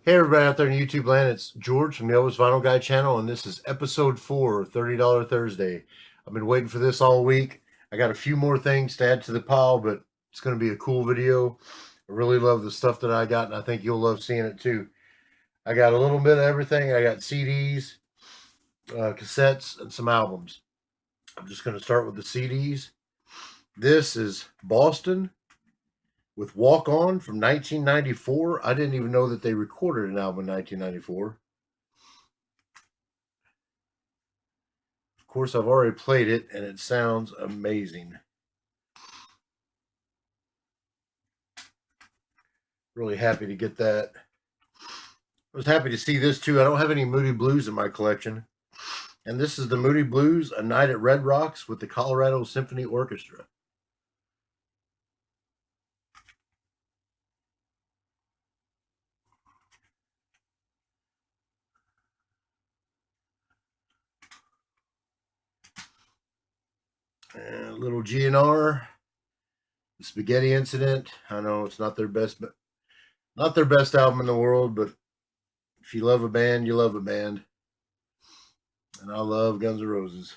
Hey everybody out there in YouTube land, it's George from the Elvis Vinyl Guy channel, and this is episode 4 of $30 Thursday. I've been waiting for this all week. I got a few more things to add to the pile, but it's going to be a cool video. I really love the stuff that I got, and I think you'll love seeing it too. I got a little bit of everything. I got CDs, cassettes, and some albums. I'm just going to start with the CDs. This is Boston with Walk On from 1994. I didn't even know that they recorded an album in 1994. Of course, I've already played it, and it sounds amazing. Really happy to get that. I was happy to see this too. I don't have any Moody Blues in my collection. And this is the Moody Blues, A Night at Red Rocks with the Colorado Symphony Orchestra. And a little GNR, The Spaghetti Incident. I know it's not their best, but not their best album in the world, but if you love a band, you love a band. And I love Guns N' Roses.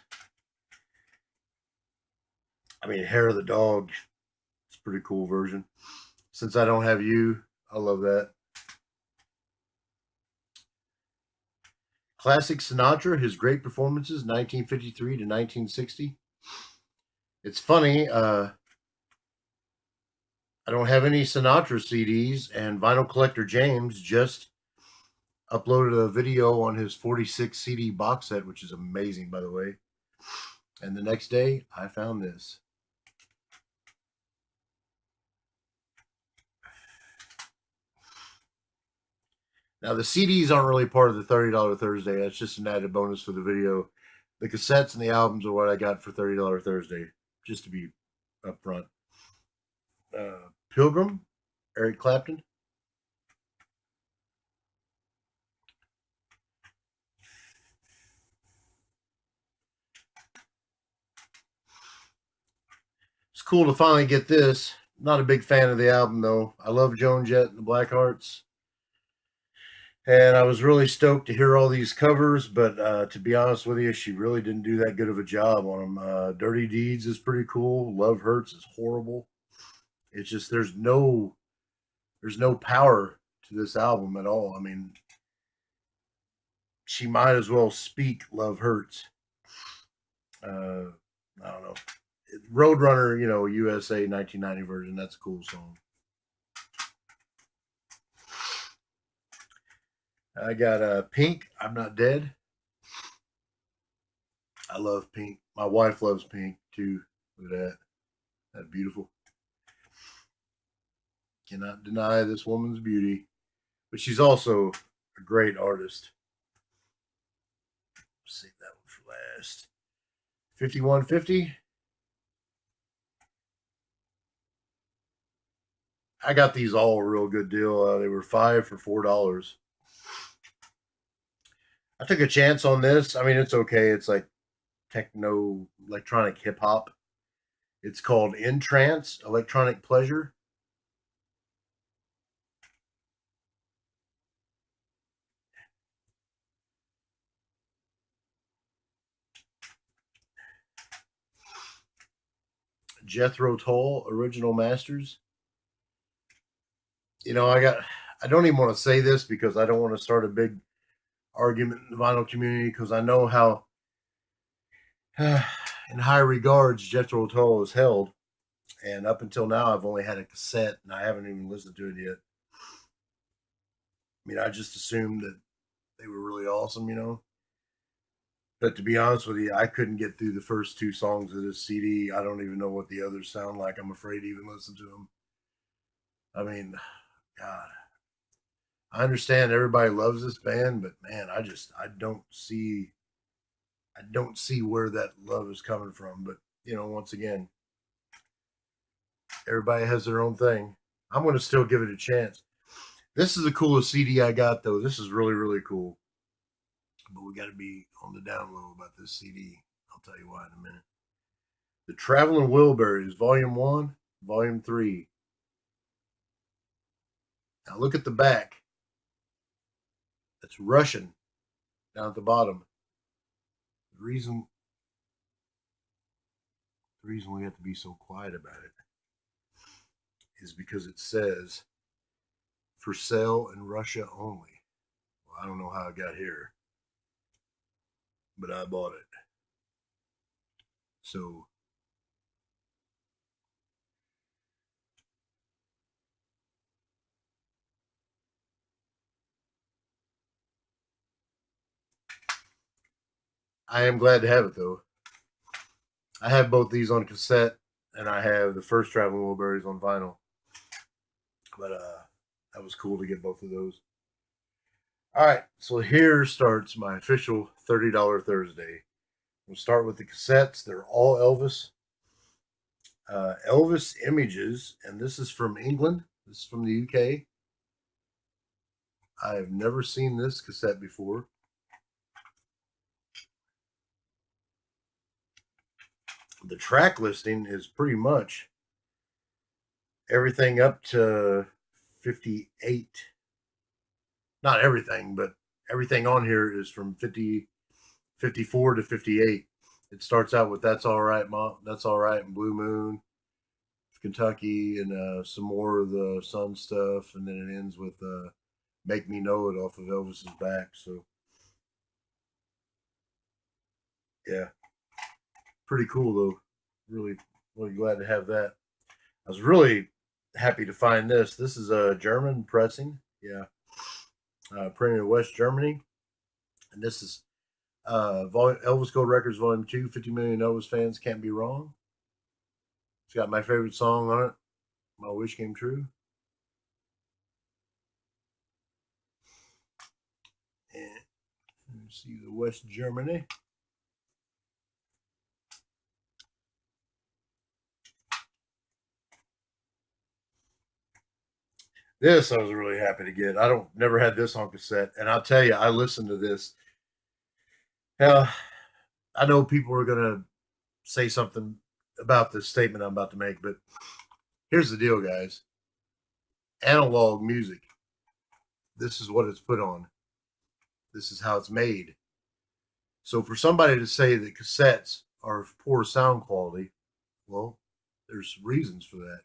I mean, Hair of the Dog, it's a pretty cool version. Since I Don't Have You, I love that. Classic Sinatra, his great performances, 1953 to 1960. It's funny, I don't have any Sinatra CDs, and Vinyl Collector James just uploaded a video on his 46 CD box set, which is amazing, by the way. And the next day, I found this. Now, the CDs aren't really part of the $30 Thursday. That's just an added bonus for the video. The cassettes and the albums are what I got for $30 Thursday, just to be upfront. Pilgrim, Eric Clapton. It's cool to finally get this. Not a big fan of the album, though. I love Joan Jett and the Blackhearts. And I was really stoked to hear all these covers, but to be honest with you, she really didn't do that good of a job on them. Dirty Deeds is pretty cool. Love Hurts is horrible. It's just there's no power to this album at all. I mean, she might as well speak Love Hurts. I don't know. Roadrunner, USA 1990 version. That's a cool song. I got Pink. I'm Not Dead. I love Pink. My wife loves Pink too. Look at that. That's beautiful. Cannot deny this woman's beauty, but she's also a great artist. Save that one for last. 5150. I got these all a real good deal. They were 5 for $4. I took a chance on this. I mean, it's okay. It's like techno electronic hip hop. It's called In Trance Electronic Pleasure. Jethro Tull Original Masters. I don't even want to say this because I don't want to start a big argument in the vinyl community because I know how in high regards Jethro Tull is held. And up until now, I've only had a cassette and I haven't even listened to it yet. I mean, I just assumed that they were really awesome. But to be honest with you, I couldn't get through the first 2 songs of this CD. I don't even know what the others sound like. I'm afraid to even listen to them. I mean, God, I understand everybody loves this band, but man, I don't see where that love is coming from. But once again, everybody has their own thing. I'm going to still give it a chance. This is the coolest CD I got, though. This is really, really cool. But we got to be on the down low about this CD. I'll tell you why in a minute. The Traveling Wilburys, Volume 1, Volume 3. Now look at the back. It's Russian down at the bottom. The reason we have to be so quiet about it is because it says for sale in Russia only. Well, I don't know how it got here, but I bought it. So I am glad to have it though. I have both these on cassette, and I have the first Traveling Wilburys on vinyl. But that was cool to get both of those. All right, so here starts my official $30 Thursday. We'll start with the cassettes. They're all Elvis. Elvis Images, and this is from England. This is from the UK. I have never seen this cassette before. The track listing is pretty much everything up to 58. Not everything, but everything on here is from 54 to 58. It starts out with That's All Right, Mom, That's All Right, and Blue Moon, Kentucky, and some more of the Sun stuff, and then it ends with Make Me Know It off of Elvis's Back. So, yeah, pretty cool though. Really, really glad to have that. I was really happy to find this. This is a German pressing, yeah, printed in West Germany, and this is Elvis Gold Records Volume 2, 50 Million Elvis Fans Can't Be Wrong. It's got my favorite song on it, My Wish Came True. And let's see the West Germany. This I was really happy to get. I don't never had this on cassette, and I'll tell you, I listened to this. I know people are gonna say something about this statement I'm about to make, but here's the deal, guys. Analog music. This is what it's put on. This is how it's made. So for somebody to say that cassettes are of poor sound quality, well, there's reasons for that.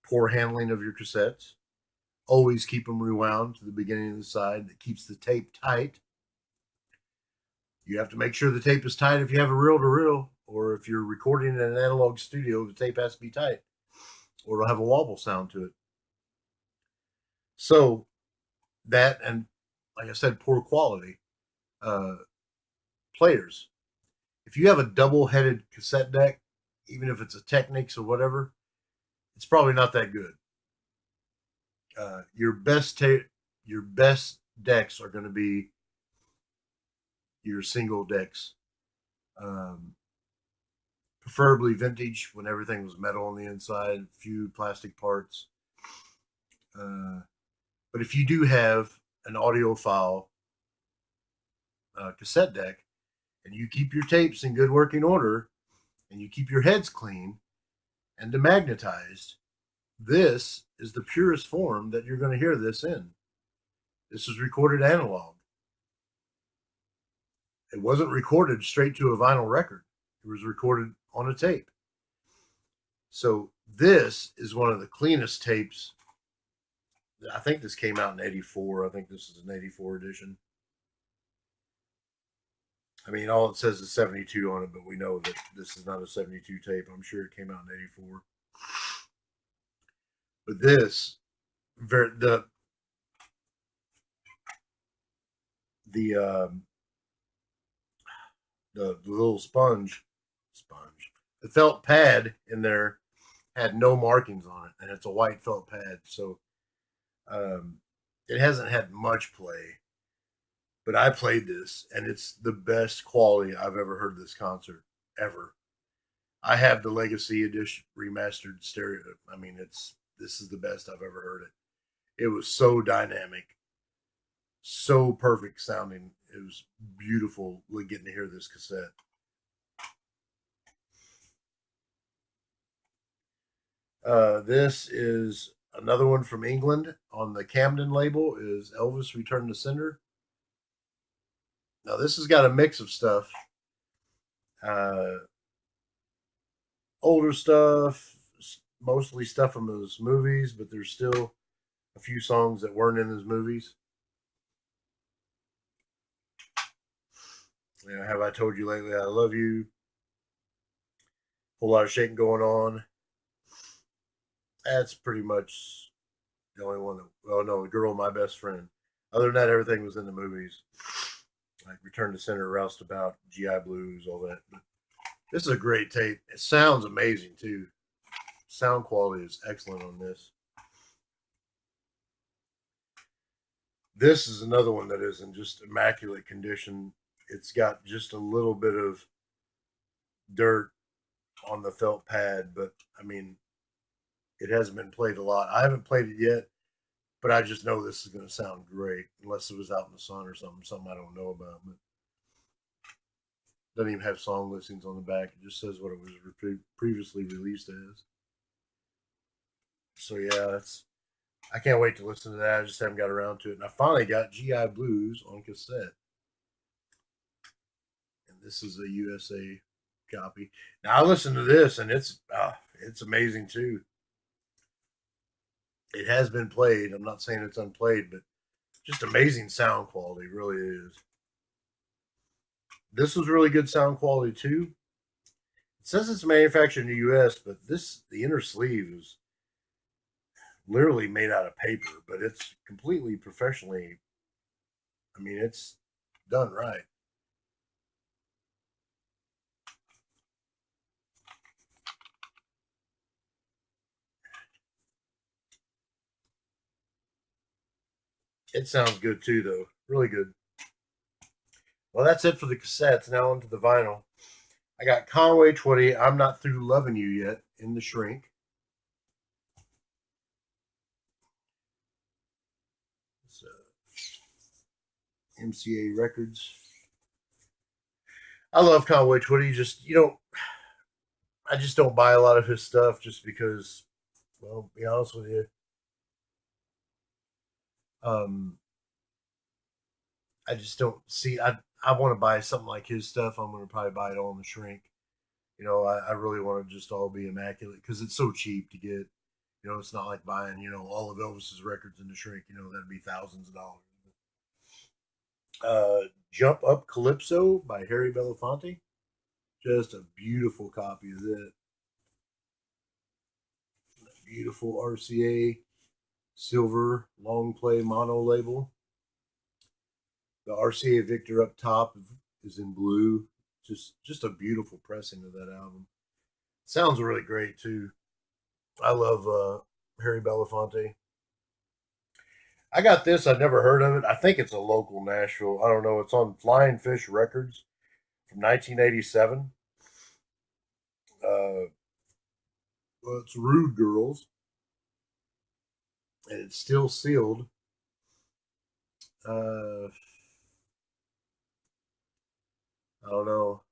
Poor handling of your cassettes. Always keep them rewound to the beginning of the side. That keeps the tape tight. You have to make sure the tape is tight if you have a reel-to-reel, or if you're recording in an analog studio, the tape has to be tight, or it'll have a wobble sound to it. So that, and like I said, poor quality. Players. If you have a double-headed cassette deck, even if it's a Technics or whatever, it's probably not that good. Your best decks are going to be your single decks, preferably vintage when everything was metal on the inside, few plastic parts. But if you do have an audiophile cassette deck, and you keep your tapes in good working order, and you keep your heads clean and demagnetized, this is the purest form that you're going to hear this in. This is recorded analog. It wasn't recorded straight to a vinyl record. It was recorded on a tape. So this is one of the cleanest tapes. I think this came out in 84. I think this is an 84 edition. I mean, all it says is 72 on it, but we know that this is not a 72 tape. I'm sure it came out in 84. But this, the little sponge, the felt pad in there had no markings on it, and it's a white felt pad, so it hasn't had much play. But I played this, and it's the best quality I've ever heard this concert ever. I have the Legacy Edition remastered stereo. I mean, this is the best I've ever heard it. It was so dynamic, so perfect sounding. It was beautiful getting to hear this cassette. This is Another one from England on the Camden label is Elvis Return to Sender. Now, this has got a mix of stuff. Uh, Older stuff, mostly stuff from his movies, but there's still a few songs that weren't in his movies. You know, Have I Told You Lately I Love You? Whole lot of shaking going on. That's pretty much the only one that, oh no, The Girl, My Best Friend. Other than that, everything was in the movies. Like Return to Center, Roustabout, GI Blues, all that. But this is a great tape. It sounds amazing too. Sound quality is excellent on this. This is another one that is in just immaculate condition. It's got just a little bit of dirt on the felt pad, but I mean, it hasn't been played a lot. I haven't played it yet, but I just know this is going to sound great, unless it was out in the sun or something I don't know about. But doesn't even have song listings on the back. It just says what it was previously released as. So yeah, I can't wait to listen to that. I just haven't got around to it, and I finally got GI Blues on cassette, and this is a USA copy. Now I listened to this, and it's amazing too. It has been played. I'm not saying it's unplayed, but just amazing sound quality, really is. This was really good sound quality too. It says it's manufactured in the U.S., but the inner sleeve is literally made out of paper, but it's completely professionally. I mean, it's done right. It sounds good too, though. Really good. Well, that's it for the cassettes. Now onto the vinyl. I got Conway Twitty, I'm Not Through Loving You Yet, in the shrink. It's MCA Records. I love Conway Twitty. I just don't buy a lot of his stuff just because, well, to be honest with you, um, I just don't see. I want to buy something like his stuff. I'm going to probably buy it all in the shrink. I really want to just all be immaculate because it's so cheap to get. It's not like buying all of Elvis's records in the shrink. That'd be thousands of dollars. Jump Up Calypso by Harry Belafonte. Just a beautiful copy of that. Beautiful RCA silver long play mono label. The RCA Victor up top is in blue. Just a beautiful pressing of that album. Sounds really great too. I love Harry Belafonte. I got this. I've never heard of it. I think it's a local Nashville. I don't know. It's on Flying Fish Records from 1987. Well, it's Rude Girls, and it's still sealed. I don't know.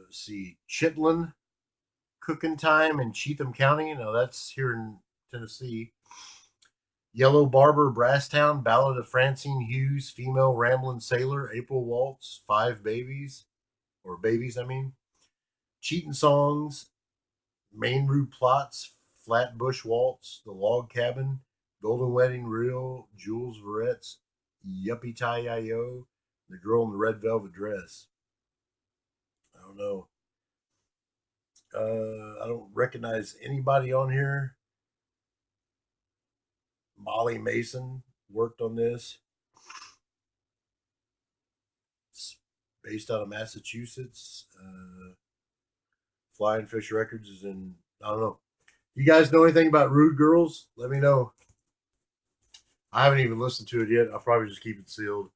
See, Chitlin Cooking Time in Cheatham County. Now that's here in Tennessee. Yellow Barber, Brasstown, Ballad of Francine Hughes, Female Ramblin' Sailor, April Waltz, Five Babies, or Babies, I mean. Cheating Songs, Main Route Plots, Flatbush Waltz, The Log Cabin, Golden Wedding Reel, Jules Veret's, Yuppie Tie I.O., The Girl in the Red Velvet Dress. I don't know. I don't recognize anybody on here. Molly Mason worked on this. It's based out of Massachusetts. Flying Fish Records is in, I don't know. You guys know anything about Rude Girls? Let me know. I haven't even listened to it yet. I'll probably just keep it sealed.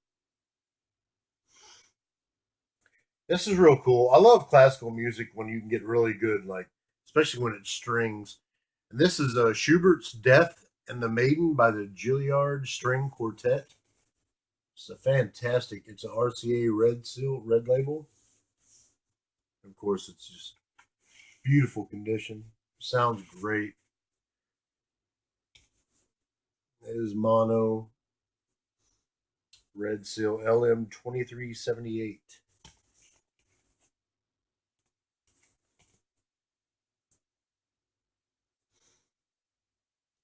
This is real cool. I love classical music when you can get really good, like especially when it's strings. And this is Schubert's Death and the Maiden by the Gilliard String Quartet. It's a fantastic. It's an RCA red label. Of course, it's just beautiful condition. Sounds great. It is mono, red seal, LM 2378.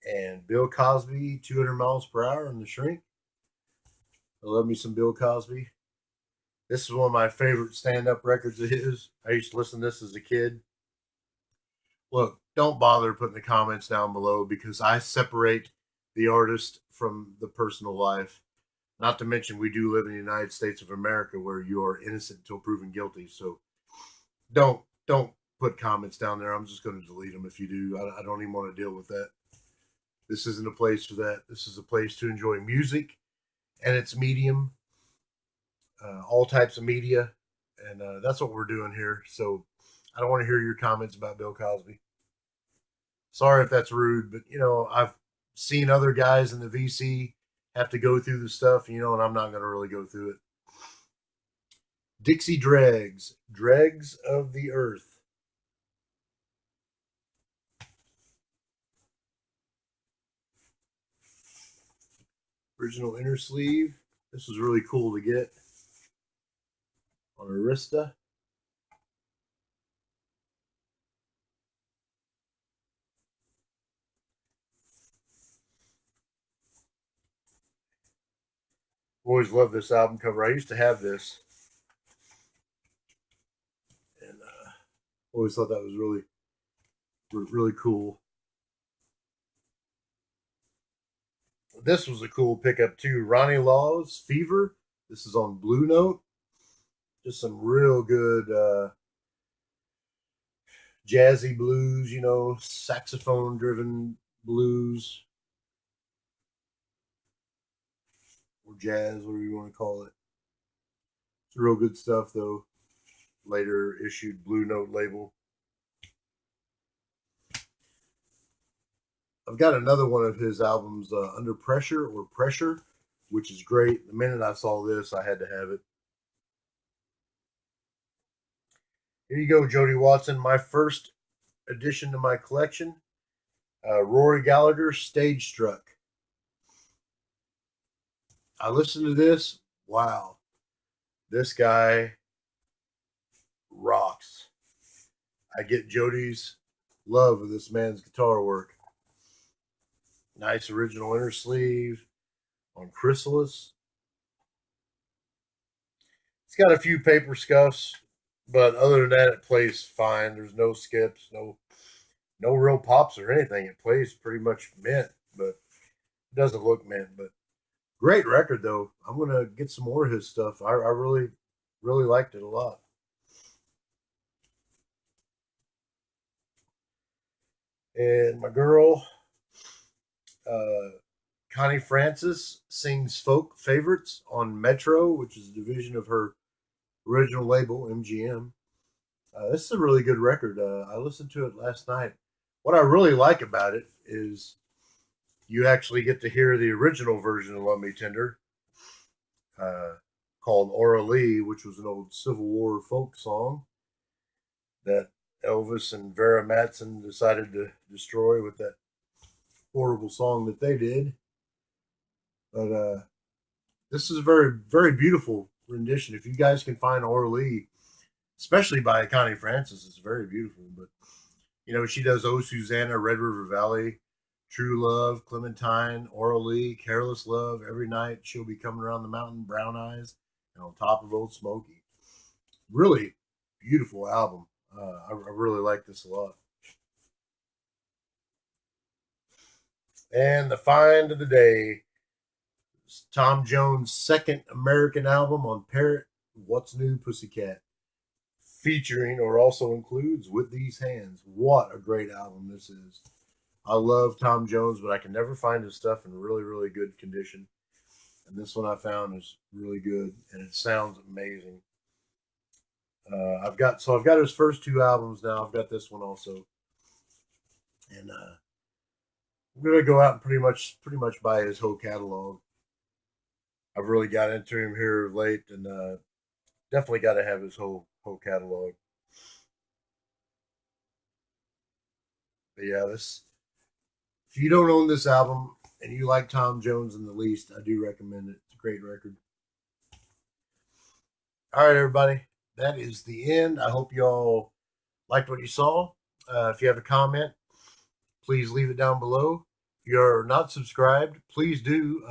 And Bill Cosby, 200 miles per hour in The Shrink. I love me some Bill Cosby. This is one of my favorite stand up records of his. I used to listen to this as a kid. Look, don't bother putting the comments down below because I separate the artist from the personal life. Not to mention, we do live in the United States of America where you are innocent until proven guilty. So don't put comments down there. I'm just going to delete them if you do. I don't even want to deal with that. This isn't a place for that. This is a place to enjoy music and its medium, all types of media, and that's what we're doing here. So I don't want to hear your comments about Bill Cosby. Sorry if that's rude, but I've seen other guys in the VC have to go through the stuff, and I'm not going to really go through it. Dixie Dregs, Dregs of the Earth. Original inner sleeve. This was really cool to get on Arista. Always loved this album cover. I used to have this, and always thought that was really cool. This was a cool pickup too. Ronnie Laws, Fever. This is on Blue Note. Just some real good jazzy blues, saxophone driven blues or jazz, whatever you want to call it. It's real good stuff though. Later issued Blue Note label. I've got another one of his albums, Under Pressure or Pressure, which is great. The minute I saw this, I had to have it. Here you go, Jody Watson. My first addition to my collection, Rory Gallagher, Stage Struck. I listened to this. Wow, this guy rocks. I get Jody's love of this man's guitar work. Nice original inner sleeve on Chrysalis. It's got a few paper scuffs, but other than that, it plays fine. There's no skips, no real pops or anything. It plays pretty much mint, but it doesn't look mint. But great record though. I'm gonna get some more of his stuff. I really liked it a lot. And my girl, uh, Connie Francis, sings folk favorites on Metro, which is a division of her original label, MGM. This is a really good record. I listened to it last night. What I really like about it is you actually get to hear the original version of Love Me Tender, uh, called Aura Lee, which was an old Civil War folk song that Elvis and Vera Matson decided to destroy with that horrible song that they did. But this is a very beautiful rendition. If you guys can find Aura Lee, especially by Connie Francis, it's very beautiful. But she does Oh Susanna, Red River Valley, True Love, Clementine, Aura Lee, Careless Love, Every Night She'll Be Coming Around the Mountain, Brown Eyes, and On Top of Old Smoky. Really beautiful album. I really like this a lot. And the find of the day is Tom Jones' second American album on Parrot, What's New Pussycat, featuring or also includes With These Hands. What a great album this is. I love Tom Jones, but I can never find his stuff in really good condition. And this one I found is really good, and it sounds amazing. I've got his first two albums now. I've got this one also, and I'm gonna go out and pretty much buy his whole catalog. I've really got into him here of late, and definitely got to have his whole catalog. But yeah, this, if you don't own this album and you like Tom Jones in the least, I do recommend it. It's a great record. All right, everybody. That is the end. I hope you all liked what you saw. If you have a comment, please leave it down below. If you're not subscribed, please do.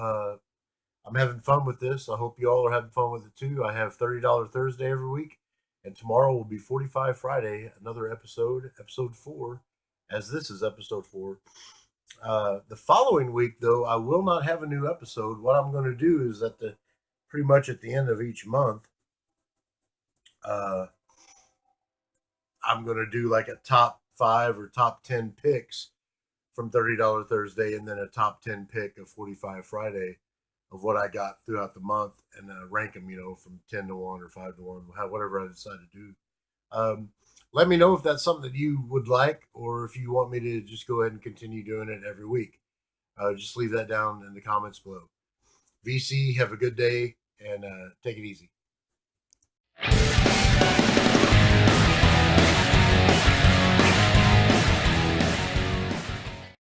I'm having fun with this. I hope you all are having fun with it too. I have $30 Thursday every week, and tomorrow will be 45 Friday, another episode, episode 4, as this is episode 4. The following week, though, I will not have a new episode. What I'm going to do is pretty much at the end of each month, uh, I'm going to do like a top 5 or top 10 picks from $30 Thursday, and then a top 10 pick of 45 Friday of what I got throughout the month, and rank them, from 10 to 1 or 5 to 1, whatever I decide to do. Let me know if that's something that you would like, or if you want me to just go ahead and continue doing it every week. Just leave that down in the comments below. VC, have a good day, and take it easy.